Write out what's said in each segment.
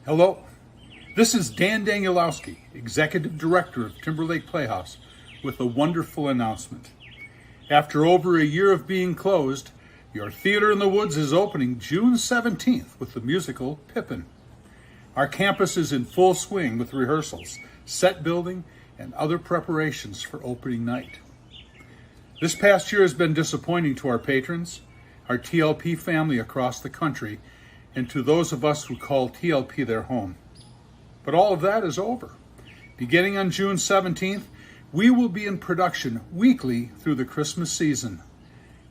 Hello, this is Dan Danielowski, Executive Director of Timberlake Playhouse, with a wonderful announcement. After over a year of being closed, your Theater in the Woods is opening June 17th with the musical Pippin. Our campus is in full swing with rehearsals, set building, and other preparations for opening night. This past year has been disappointing to our patrons, our TLP family across the country, and to those of us who call TLP their home. But all of that is over. Beginning on June 17th, we will be in production weekly through the Christmas season.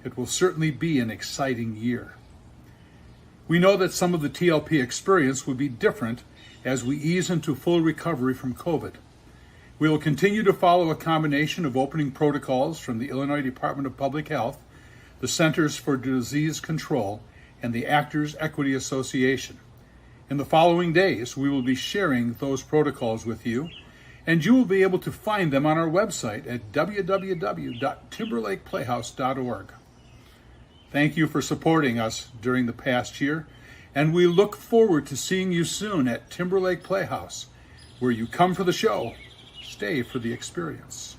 It will certainly be an exciting year. We know that some of the TLP experience will be different as we ease into full recovery from COVID. We will continue to follow a combination of opening protocols from the Illinois Department of Public Health, the Centers for Disease Control, and the Actors Equity Association. In the following days, we will be sharing those protocols with you, and you will be able to find them on our website at www.timberlakeplayhouse.org. Thank you for supporting us during the past year, and we look forward to seeing you soon at Timberlake Playhouse, where you come for the show, stay for the experience.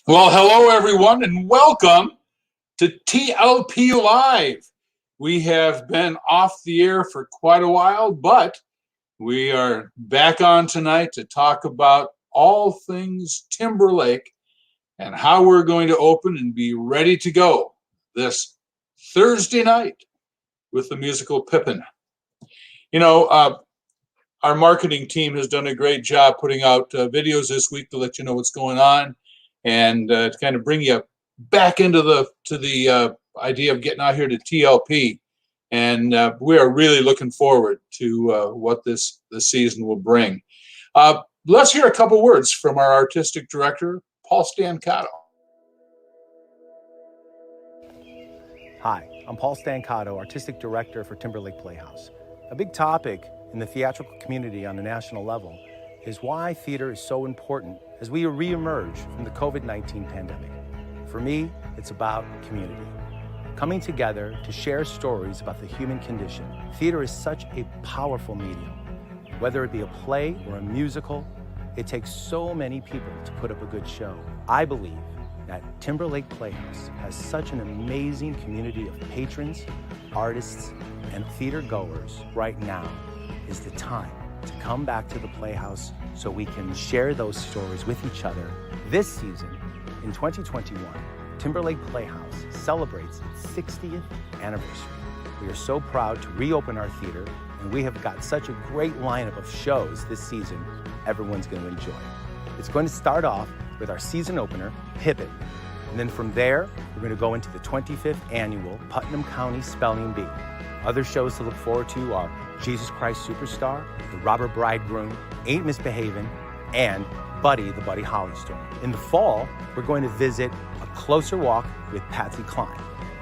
Well, hello everyone, and welcome to TLP Live. We have been off the air for quite a while, but we are back on tonight to talk about all things Timberlake and how we're going to open and be ready to go this Thursday night with the musical Pippin. You know, our marketing team has done a great job putting out videos this week to let you know what's going on, and to kind of bring you back into the idea of getting out here to TLP. And we are really looking forward to what this season will bring. Let's hear a couple words from our artistic director, Paul Stancato. Hi, I'm Paul Stancato, Artistic Director for Timberlake Playhouse. A big topic in the theatrical community on a national level is why theater is so important as we re-emerge from the COVID-19 pandemic. For me, it's about community. Coming together to share stories about the human condition. Theater is such a powerful medium. Whether it be a play or a musical, it takes so many people to put up a good show. I believe that Timberlake Playhouse has such an amazing community of patrons, artists, and theater goers. Right now is the time to come back to the Playhouse so we can share those stories with each other. This season, in 2021, Timberlake Playhouse celebrates its 60th anniversary. We are so proud to reopen our theater, and we have got such a great lineup of shows this season everyone's going to enjoy. It's going to start off with our season opener, Pippin. And then from there, we're going to go into the 25th annual Putnam County Spelling Bee. Other shows to look forward to are Jesus Christ Superstar, The Robber Bridegroom, Ain't Misbehavin', and Buddy, the Buddy Holly Story. In the fall, we're going to visit A Closer Walk with Patsy Cline.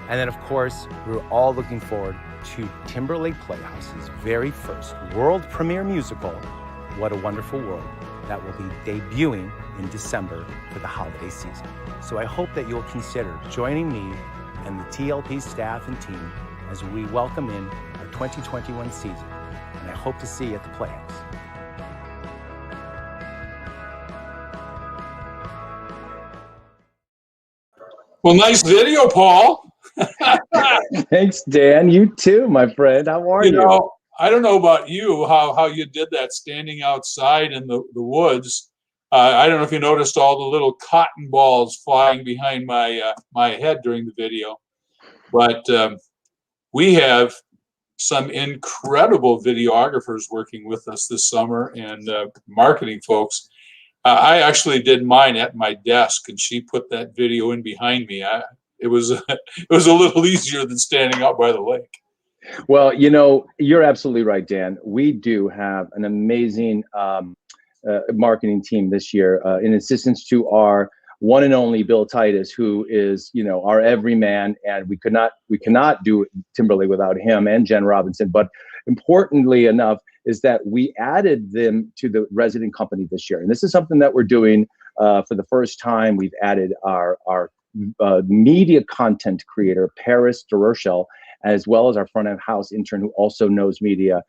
And then, of course, we're all looking forward to Timberlake Playhouse's very first world premiere musical, What a Wonderful World, that will be debuting in December for the holiday season. So I hope that you'll consider joining me and the TLP staff and team as we welcome in our 2021 season. And I hope to see you at the Playhouse. Well, nice video, Paul. Thanks, Dan. You too, my friend. How are you? You know, I don't know about you, how you did that standing outside in the woods. I don't know if you noticed all the little cotton balls flying behind my head during the video, but we have some incredible videographers working with us this summer, and marketing folks. I actually did mine at my desk, and she put that video in behind me. It was a little easier than standing out by the lake. Well, you know, you're absolutely right, Dan. We do have an amazing marketing team this year, in assistance to our one and only Bill Titus, who is, you know, our everyman, and we cannot do Timberlake without him, and Jen Robinson. But importantly enough is that we added them to the resident company this year, and this is something that we're doing for the first time. We've added our media content creator, Paris DeRochelle, as well as our front of house intern who also knows media,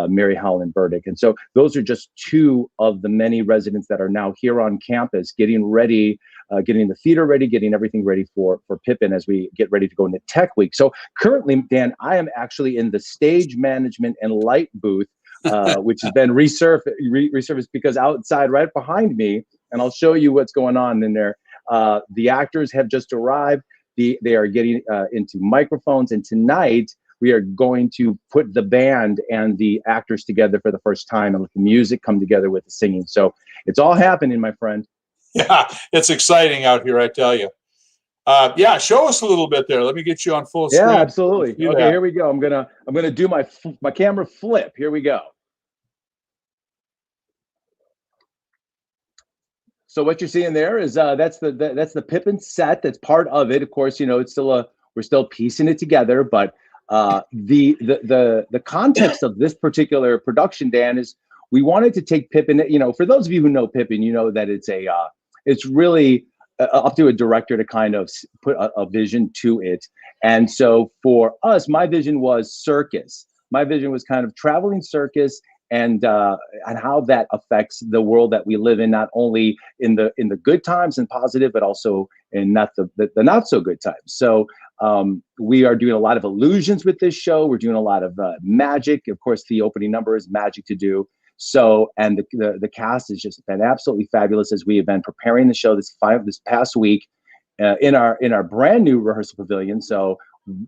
Mary Howland Burdick. And so those are just two of the many residents that are now here on campus getting ready, getting the theater ready, getting everything ready for Pippin as we get ready to go into Tech Week. So currently, Dan, I am actually in the stage management and light booth, which has been resurfaced because outside right behind me, and I'll show you what's going on in there, the actors have just arrived. They are getting into microphones, and tonight we are going to put the band and the actors together for the first time and let the music come together with the singing. So it's all happening, my friend. Yeah, it's exciting out here, I tell you. Yeah, show us a little bit there. Let me get you on full screen. Yeah, absolutely. Okay, here we go. I'm gonna do my camera flip. Here we go. So what you're seeing there is that's the Pippin set. That's part of it. Of course, you know, it's still we're still piecing it together, but the context of this particular production, Dan, is we wanted to take Pippin. You know, for those of you who know Pippin, you know that it's really up to a director to kind of put a vision to it. And so for us, my vision was circus. My vision was kind of traveling circus, and how that affects the world that we live in, not only in the good times and positive, but also in not the not so good times. So we are doing a lot of illusions with this show. We're doing a lot of magic. Of course, the opening number is Magic to Do. So, and the cast has just been absolutely fabulous as we have been preparing the show this past week in our brand new rehearsal pavilion. So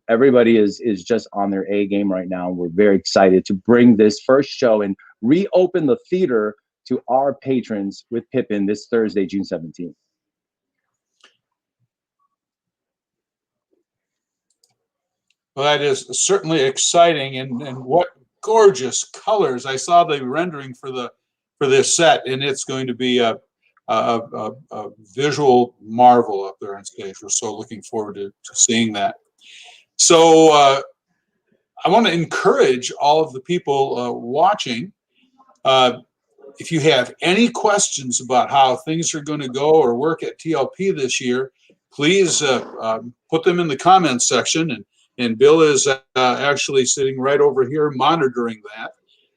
everybody is just on their A game right now. We're very excited to bring this first show and reopen the theater to our patrons with Pippin this Thursday, June 17th. Well, that is certainly exciting, and what gorgeous colors! I saw the rendering for this set, and it's going to be a visual marvel up there on stage. We're so looking forward to seeing that. So I want to encourage all of the people watching. If you have any questions about how things are going to go or work at TLP this year, please put them in the comments section. And Bill is actually sitting right over here monitoring that,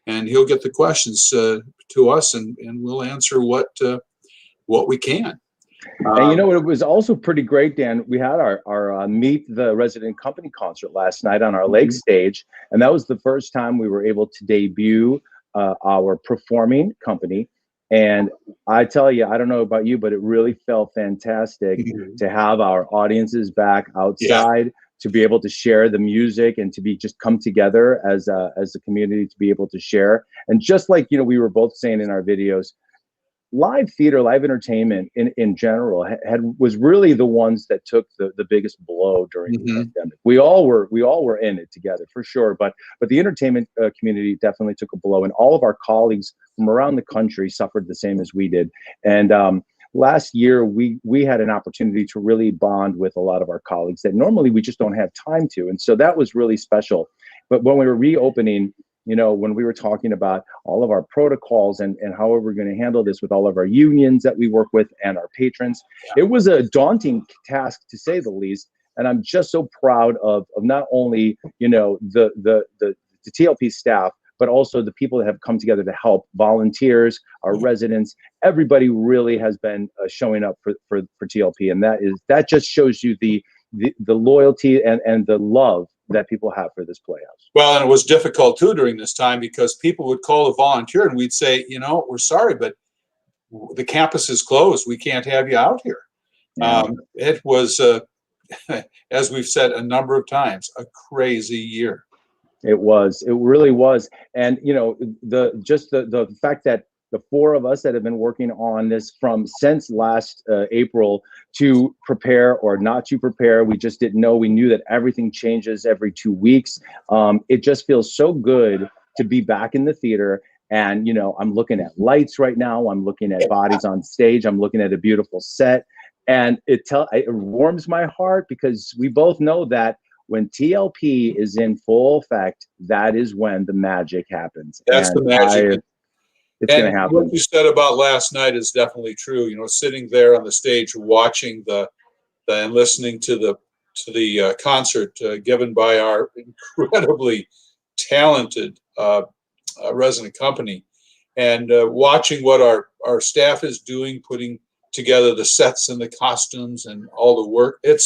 and he'll get the questions to us, and we'll answer what we can. And you know, it was also pretty great, Dan. We had our Meet the Resident Company concert last night on our Lake stage, and that was the first time we were able to debut our performing company. And I tell you, I don't know about you, but it really felt fantastic to have our audiences back outside. Yeah. To be able to share the music and to be just come together as a community to be able to share. And just like, you know, we were both saying in our videos, live theater, live entertainment in general was really the ones that took the biggest blow during the pandemic. We all were in it together for sure, but the entertainment community definitely took a blow, and all of our colleagues from around the country suffered the same as we did. And last year, we had an opportunity to really bond with a lot of our colleagues that normally we just don't have time to. And so that was really special. But when we were reopening, you know, when we were talking about all of our protocols and how we're going to handle this with all of our unions that we work with and our patrons, it was a daunting task to say the least. And I'm just so proud of not only, you know, the TLP staff, but also the people that have come together to help, volunteers, our residents. Everybody really has been showing up for TLP, and that just shows you the loyalty and the love that people have for this playhouse. Well, and it was difficult too during this time because people would call a volunteer and we'd say, you know, we're sorry, but the campus is closed. We can't have you out here. Yeah. It was, as we've said a number of times, a crazy year. It really was. And, you know, the fact that the four of us that have been working on this since last April to prepare or not to prepare, we just didn't know. We knew that everything changes every 2 weeks. It just feels so good to be back in the theater. And, you know, I'm looking at lights right now. I'm looking at bodies on stage. I'm looking at a beautiful set. And it warms my heart because we both know that when TLP is in full effect, that is when the magic happens. That's the magic. It's going to happen. What you said about last night is definitely true. You know, sitting there on the stage watching the and listening to the concert given by our incredibly talented resident company, and watching what our staff is doing, putting together the sets and the costumes and all the work. It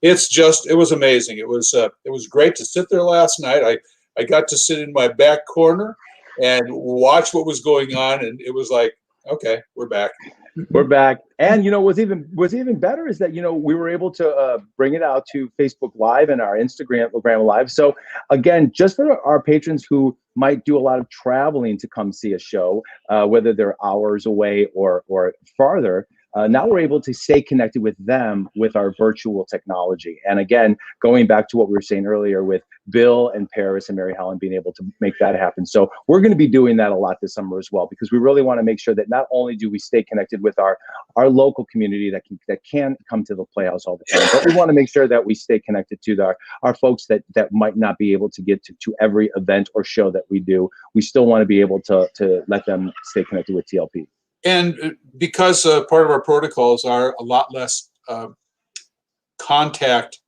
was amazing. It was great to sit there last night. I got to sit in my back corner and watch what was going on, and it was like, okay, we're back. We're back. And what's even better is that we were able to bring it out to Facebook Live and our Instagram Live. So again, just for our patrons who might do a lot of traveling to come see a show, whether they're hours away or farther, now we're able to stay connected with them with our virtual technology. And again, going back to what we were saying earlier with Bill and Paris and Mary Helen being able to make that happen. So we're going to be doing that a lot this summer as well, because we really want to make sure that not only do we stay connected with our local community that can come to the Playhouse all the time, but we want to make sure that we stay connected to our folks that might not be able to get to every event or show that we do. We still want to be able to let them stay connected with TLP. And because part of our protocols are a lot less contact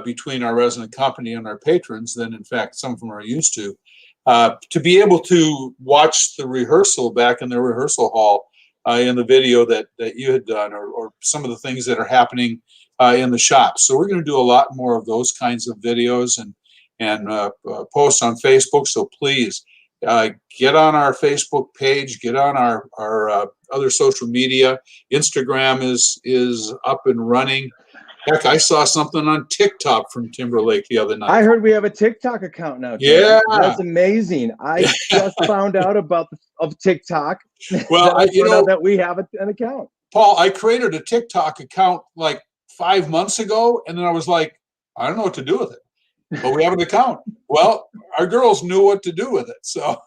between our resident company and our patrons than, in fact, some of them are used to be able to watch the rehearsal back in the rehearsal hall in the video that you had done, or some of the things that are happening in the shop. So we're going to do a lot more of those kinds of videos and posts on Facebook. So please, get on our Facebook page, get on our other social media. Instagram is up and running. Heck, I saw something on TikTok from Timberlake the other night. I heard we have a TikTok account now. Yeah, that's amazing. I just found out of TikTok. Well, that we have an account. Paul, I created a TikTok account like 5 months ago, and then I was like, I don't know what to do with it. But we have an account. Well, our girls knew what to do with it. So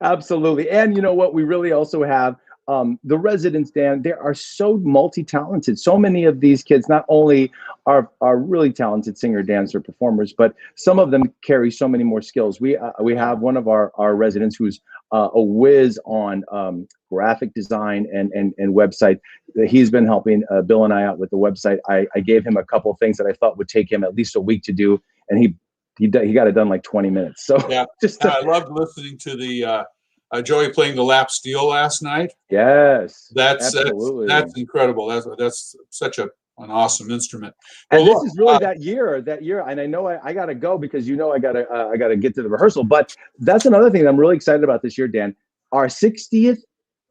absolutely. And you know what? We really also have the residents, Dan. They are so multi-talented. So many of these kids not only are really talented singer, dancer, performers, but some of them carry so many more skills. We have one of our residents who's a whiz on graphic design and website. He's been helping Bill and I out with the website. I gave him a couple of things that I thought would take him at least a week to do, and he got it done like 20 minutes. So yeah, I loved listening to the Joey playing the lap steel last night. Yes, that's incredible. That's such an awesome instrument. Well, and this is really that year. And I know I got to go because I got to get to the rehearsal. But that's another thing that I'm really excited about this year, Dan. Our 60th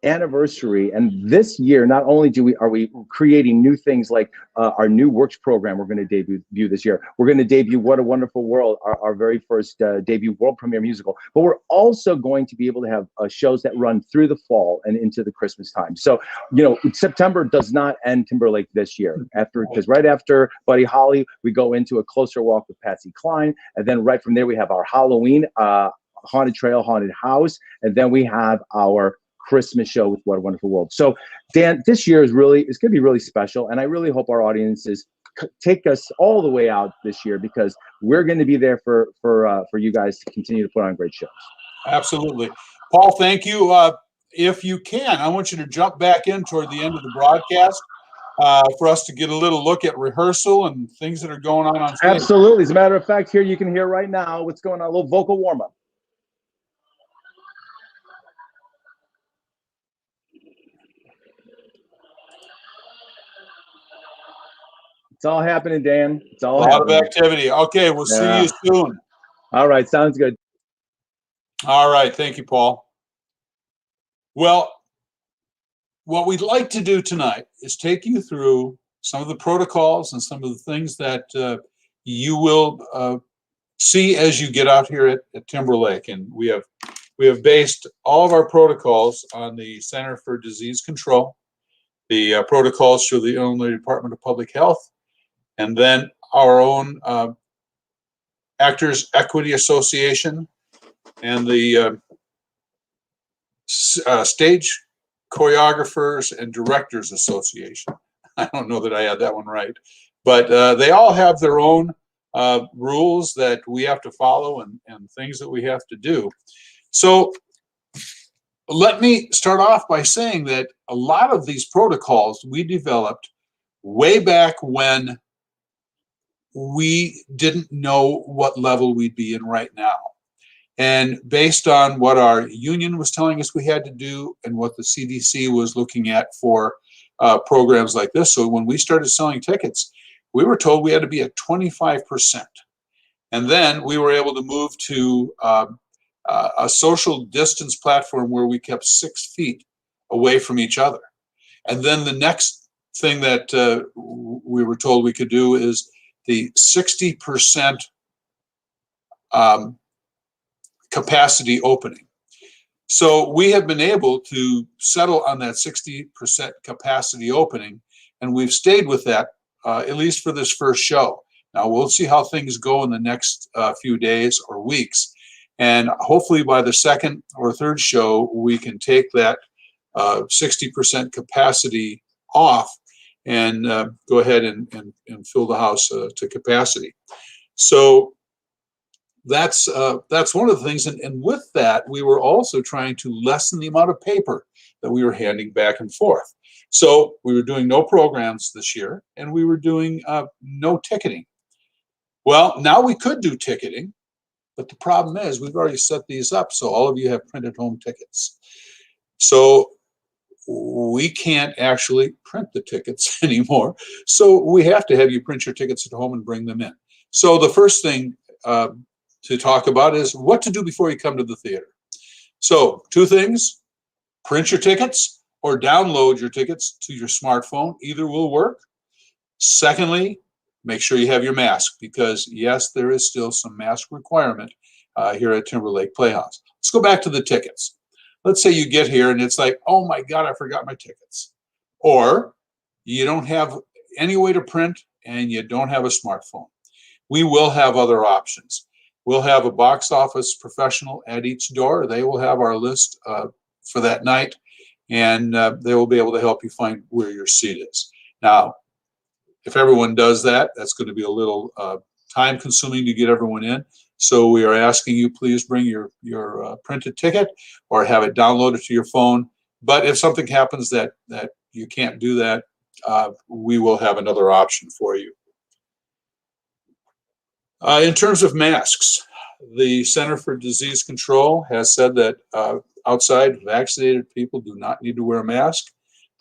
anniversary, and this year not only are we creating new things like our new works program we're going to debut this year. We're going to debut What a Wonderful World, our very first debut world premiere musical, but we're also going to be able to have shows that run through the fall and into the Christmas time. So September does not end Timberlake this year, because right after Buddy Holly we go into A Closer Walk with Patsy Cline, and then right from there we have our Halloween Haunted Trail, Haunted House, and then we have our Christmas show with What a Wonderful World. So Dan, this year it's going to be really special, and I really hope our audiences take us all the way out this year, because we're going to be there for you guys to continue to put on great shows. Absolutely. Paul, thank you. If you can, I want you to jump back in toward the end of the broadcast for us to get a little look at rehearsal and things that are going on stage. Absolutely. As a matter of fact, here you can hear right now what's going on, a little vocal warm-up. It's all happening, Dan. It's all happening. A lot of activity. Okay, we'll see you soon. All right, sounds good. All right, thank you, Paul. Well, what we'd like to do tonight is take you through some of the protocols and some of the things that you will see as you get out here at Timberlake. And we have based all of our protocols on the Center for Disease Control, the protocols through the Illinois Department of Public Health, and then our own Actors Equity Association and the Stage Choreographers and Directors Association. I don't know that I had that one right, but they all have their own rules that we have to follow and things that we have to do. So let me start off by saying that a lot of these protocols we developed way back when we didn't know what level we'd be in right now. And based on what our union was telling us we had to do and what the CDC was looking at for programs like this, so when we started selling tickets, we were told we had to be at 25%. And then we were able to move to a social distance platform where we kept 6 feet away from each other. And then the next thing that we were told we could do is the 60% capacity opening. So we have been able to settle on that 60% capacity opening, and we've stayed with that at least for this first show. Now we'll see how things go in the next few days or weeks, and hopefully by the second or third show we can take that 60% capacity off and go ahead and fill the house to capacity. So that's one of the things, and with that we were also trying to lessen the amount of paper that we were handing back and forth. So we were doing no programs this year, and we were doing no ticketing. Well, now we could do ticketing, but the problem is we've already set these up, so all of you have printed home tickets. So we can't actually print the tickets anymore. So we have to have you print your tickets at home and bring them in. So the first thing to talk about is what to do before you come to the theater. So 2 things: print your tickets or download your tickets to your smartphone. Either will work. Secondly, make sure you have your mask, because yes, there is still some mask requirement here at Timberlake Playhouse. Let's go back to the tickets. Let's say you get here and it's like, oh my God, I forgot my tickets. Or you don't have any way to print and you don't have a smartphone. We will have other options. We'll have a box office professional at each door. They will have our list for that night, and they will be able to help you find where your seat is. Now, if everyone does that, that's going to be a little time consuming to get everyone in. So we are asking you, please bring your printed ticket or have it downloaded to your phone. But if something happens that you can't do that, we will have another option for you. In terms of masks, the Center for Disease Control has said that outside vaccinated people do not need to wear a mask.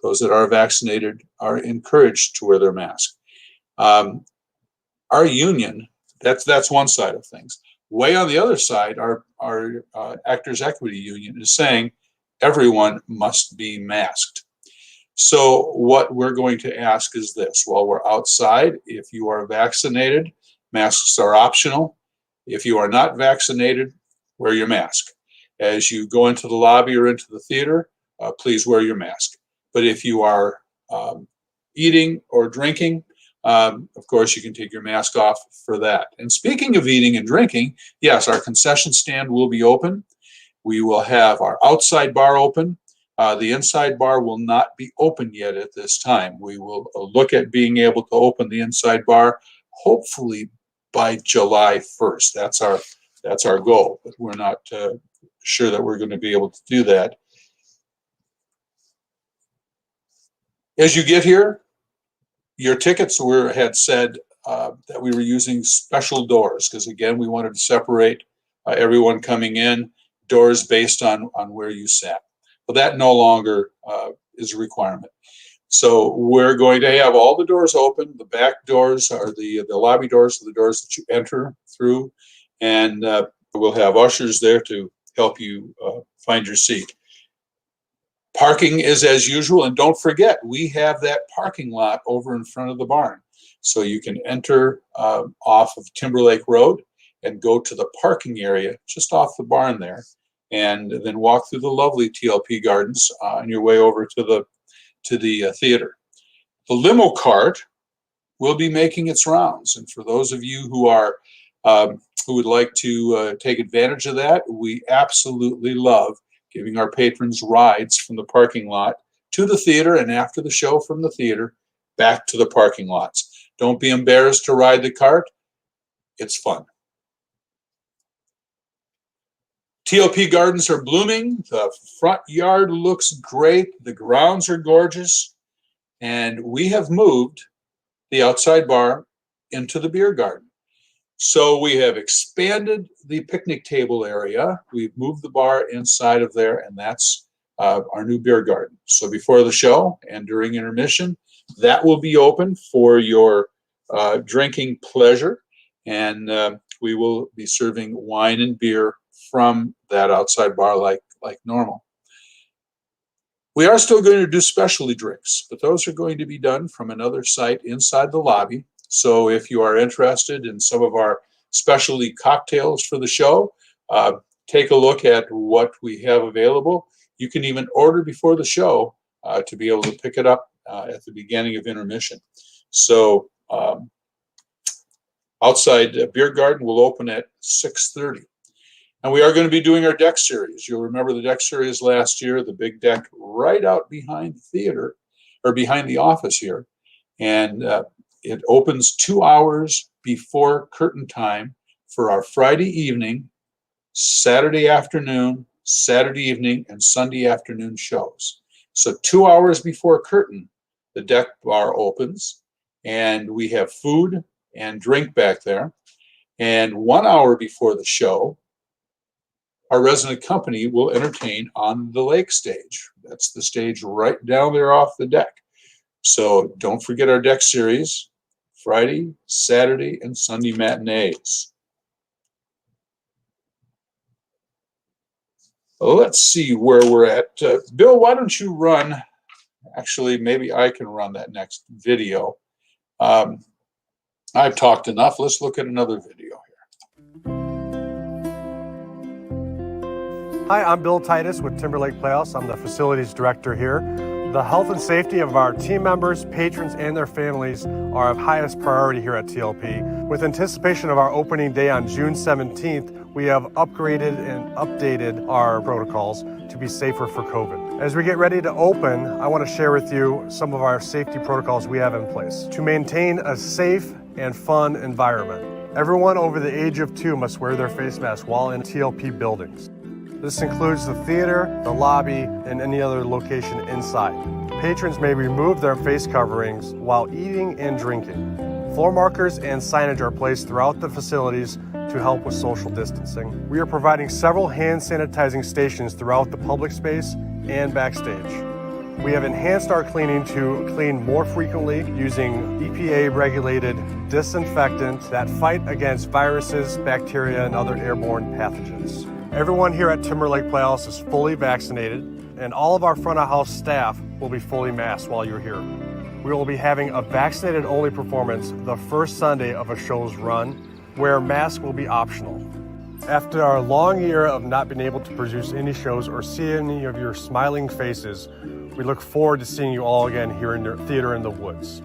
Those that are vaccinated are encouraged to wear their mask. Our union, that's one side of things. Way on the other side, our Actors Equity Union is saying everyone must be masked. So what we're going to ask is this: while we're outside, if you are vaccinated, masks are optional. If you are not vaccinated, wear your mask. As you go into the lobby or into the theater, please wear your mask. But if you are eating or drinking, of course, you can take your mask off for that. And speaking of eating and drinking, yes, our concession stand will be open. We will have our outside bar open. The inside bar will not be open yet at this time. We will look at being able to open the inside bar hopefully by July 1st. That's our goal, but we're not sure that we're going to be able to do that. As you get here, your tickets had said that we were using special doors, because again, we wanted to separate everyone coming in, doors based on where you sat. But that no longer is a requirement. So we're going to have all the doors open. The back doors are the lobby doors, are the doors that you enter through, and we'll have ushers there to help you find your seat. Parking is as usual, and don't forget, we have that parking lot over in front of the barn. So you can enter off of Timberlake Road and go to the parking area just off the barn there, and then walk through the lovely TLP Gardens on your way over to the theater. The limo cart will be making its rounds, and for those of you who are who would like to take advantage of that, we absolutely love giving our patrons rides from the parking lot to the theater, and after the show from the theater back to the parking lots. Don't be embarrassed to ride the cart. It's fun. TLP Gardens are blooming. The front yard looks great. The grounds are gorgeous. And we have moved the outside bar into the beer garden. So we have expanded the picnic table area. We've moved the bar inside of there, and that's our new beer garden. So before the show and during intermission, that will be open for your drinking pleasure, and we will be serving wine and beer from that outside bar like normal. We are still going to do specialty drinks, but those are going to be done from another site inside the lobby. So if you are interested in some of our specialty cocktails for the show, take a look at what we have available. You can even order before the show to be able to pick it up at the beginning of intermission. So outside beer garden will open at 6:30. And we are going to be doing our deck series. You'll remember the deck series last year, the big deck right out behind the theater, or behind the office here. And it opens 2 hours before curtain time for our Friday evening, Saturday afternoon, Saturday evening, and Sunday afternoon shows. So 2 hours before curtain, the deck bar opens, and we have food and drink back there. And 1 hour before the show, our resident company will entertain on the lake stage. That's the stage right down there off the deck. So don't forget our deck series, Friday, Saturday, and Sunday matinees. Let's see where we're at. Bill, why don't you run, actually, maybe I can run that next video. I've talked enough. Let's look at another video here. Hi, I'm Bill Titus with Timber Lake Playhouse. I'm the facilities director here. The health and safety of our team members, patrons, and their families are of highest priority here at TLP. With anticipation of our opening day on June 17th, we have upgraded and updated our protocols to be safer for COVID. As we get ready to open, I want to share with you some of our safety protocols we have in place to maintain a safe and fun environment. Everyone over the age of 2 must wear their face mask while in TLP buildings. This includes the theater, the lobby, and any other location inside. Patrons may remove their face coverings while eating and drinking. Floor markers and signage are placed throughout the facilities to help with social distancing. We are providing several hand sanitizing stations throughout the public space and backstage. We have enhanced our cleaning to clean more frequently using EPA-regulated disinfectants that fight against viruses, bacteria, and other airborne pathogens. Everyone here at Timber Lake Playhouse is fully vaccinated, and all of our front of house staff will be fully masked while you're here. We will be having a vaccinated-only performance the first Sunday of a show's run, where masks will be optional. After our long year of not being able to produce any shows or see any of your smiling faces, we look forward to seeing you all again here in the Theater in the Woods.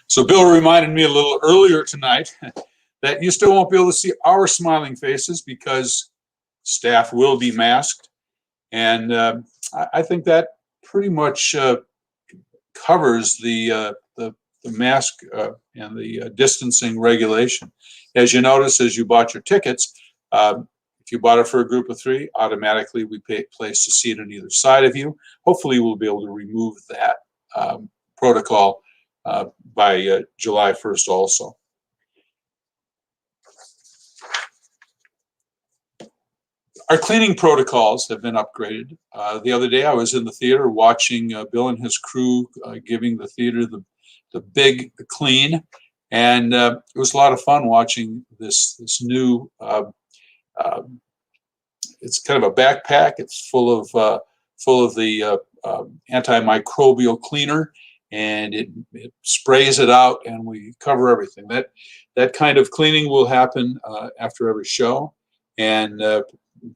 So Bill reminded me a little earlier tonight that you still won't be able to see our smiling faces because staff will be masked. And I think that pretty much covers the mask and the distancing regulation. As you notice, as you bought your tickets, if you bought it for a group of 3, automatically we place a seat on either side of you. Hopefully we'll be able to remove that protocol by July 1st also. Our cleaning protocols have been upgraded. The other day I was in the theater watching Bill and his crew giving the theater the big clean, and it was a lot of fun watching this new, it's kind of a backpack. It's full of the antimicrobial cleaner, and it sprays it out, and we cover everything. That kind of cleaning will happen after every show, and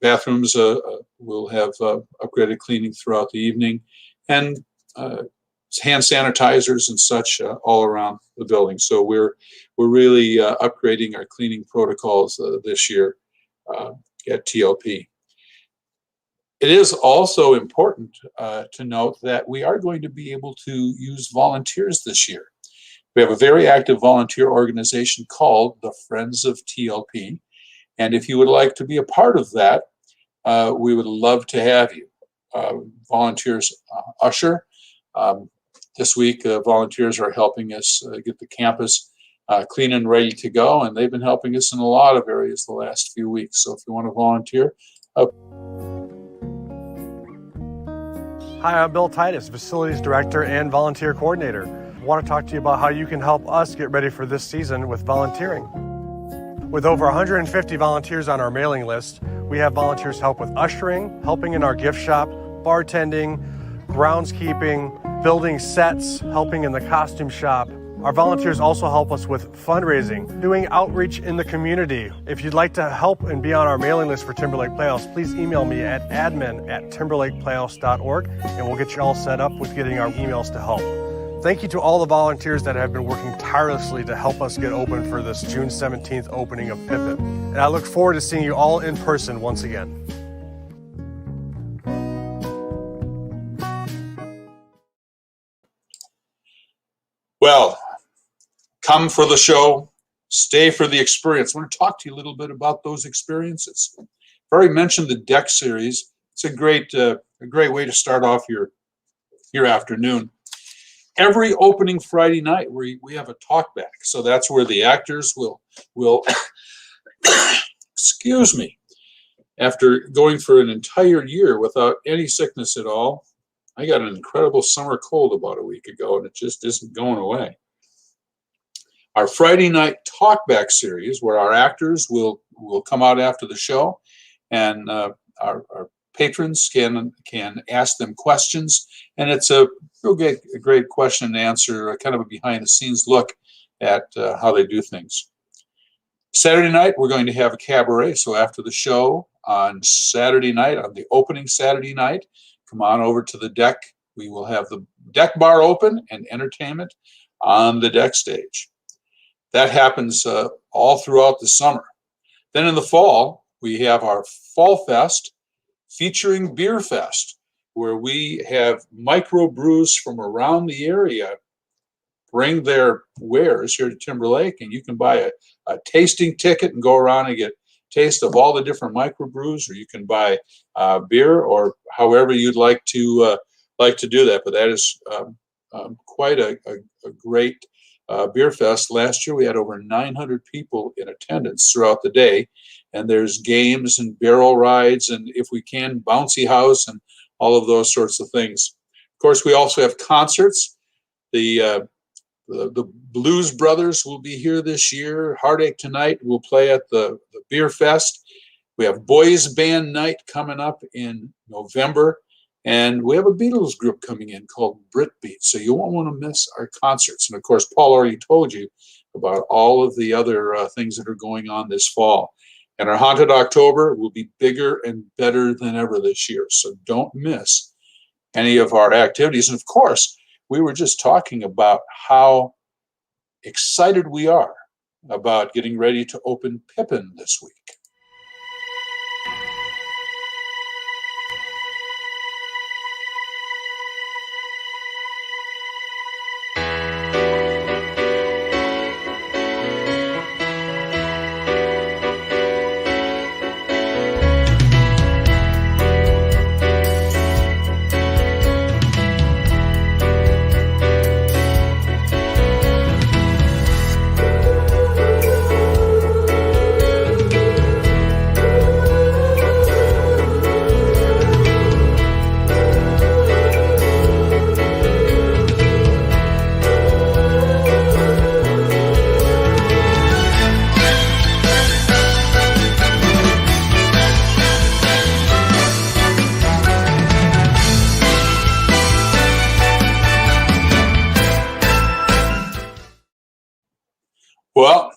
bathrooms will have upgraded cleaning throughout the evening, and hand sanitizers and such all around the building. So we're really upgrading our cleaning protocols this year at TLP. It is also important to note that we are going to be able to use volunteers this year. We have a very active volunteer organization called the Friends of TLP. And if you would like to be a part of that, we would love to have you. Volunteers usher. This week, volunteers are helping us get the campus clean and ready to go, and they've been helping us in a lot of areas the last few weeks. So if you want to volunteer. Hi, I'm Bill Titus, Facilities Director and Volunteer Coordinator. I want to talk to you about how you can help us get ready for this season with volunteering. With over 150 volunteers on our mailing list, we have volunteers help with ushering, helping in our gift shop, bartending, groundskeeping, building sets, helping in the costume shop. Our volunteers also help us with fundraising, doing outreach in the community. If you'd like to help and be on our mailing list for Timberlake Playhouse, please email me at admin@timberlakeplayhouse.org and we'll get you all set up with getting our emails to help. Thank you to all the volunteers that have been working tirelessly to help us get open for this June 17th opening of Pippin. And I look forward to seeing you all in person once again. Well, come for the show, stay for the experience. I want to talk to you a little bit about those experiences. I've already mentioned the deck series. It's a great way to start off your afternoon. Every opening Friday night, we have a talk back. So that's where the actors will excuse me, after going for an entire year without any sickness at all. I got an incredible summer cold about a week ago, and it just isn't going away. Our Friday night talkback series, where our actors will come out after the show, and our patrons can ask them questions, and it's a great question and answer, kind of a behind-the-scenes look at how they do things. Saturday night, we're going to have a cabaret, so after the show on Saturday night, on the opening Saturday night, come on over to the deck. We will have the deck bar open and entertainment on the deck stage. That happens all throughout the summer. Then in the fall, we have our Fall Fest featuring Beer Fest, where we have microbrews from around the area bring their wares here to Timberlake, and you can buy a tasting ticket and go around and get taste of all the different microbrews, or you can buy beer, or however you'd like to do that. But that is quite a great beer fest. Last year we had over 900 people in attendance throughout the day, and there's games and barrel rides, and if we can, bouncy house, and all of those sorts of things. Of course, we also have concerts. The Blues Brothers will be here this year. Heartache Tonight will play at the Beer Fest. We have Boys Band Night coming up in November. And we have a Beatles group coming in called Britbeat. So you won't want to miss our concerts. And of course, Paul already told you about all of the other things that are going on this fall. And our Haunted October will be bigger and better than ever this year. So don't miss any of our activities. And of course, we were just talking about how excited we are about getting ready to open Pippin this week. Well,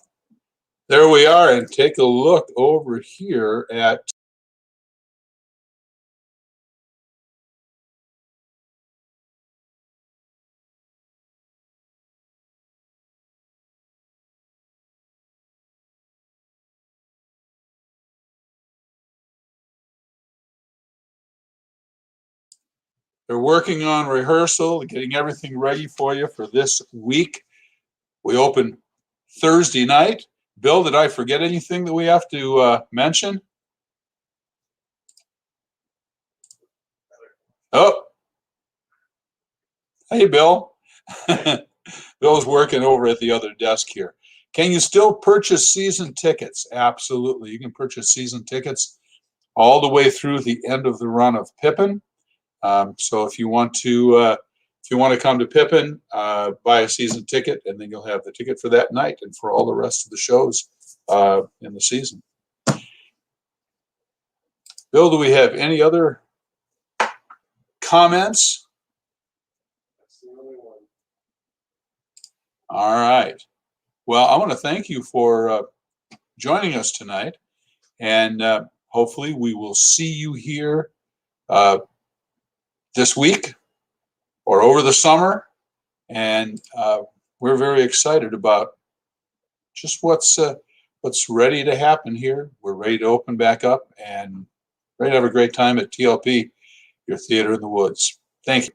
there we are, and take a look over here at they're working on rehearsal, getting everything ready for you for this week. We open Thursday night. Bill, did I forget anything that we have to mention? Hey, Bill. Bill's working over at the other desk here. Can you still purchase season tickets? Absolutely. You can purchase season tickets all the way through the end of the run of Pippin. So if you want to come to Pippin, buy a season ticket, and then you'll have the ticket for that night and for all the rest of the shows in the season. Bill, do we have any other comments? All right. Well, I want to thank you for joining us tonight, and hopefully we will see you here this week or over the summer. And we're very excited about just what's ready to happen here. We're ready to open back up and ready to have a great time at TLP, your theater in the woods. Thank you.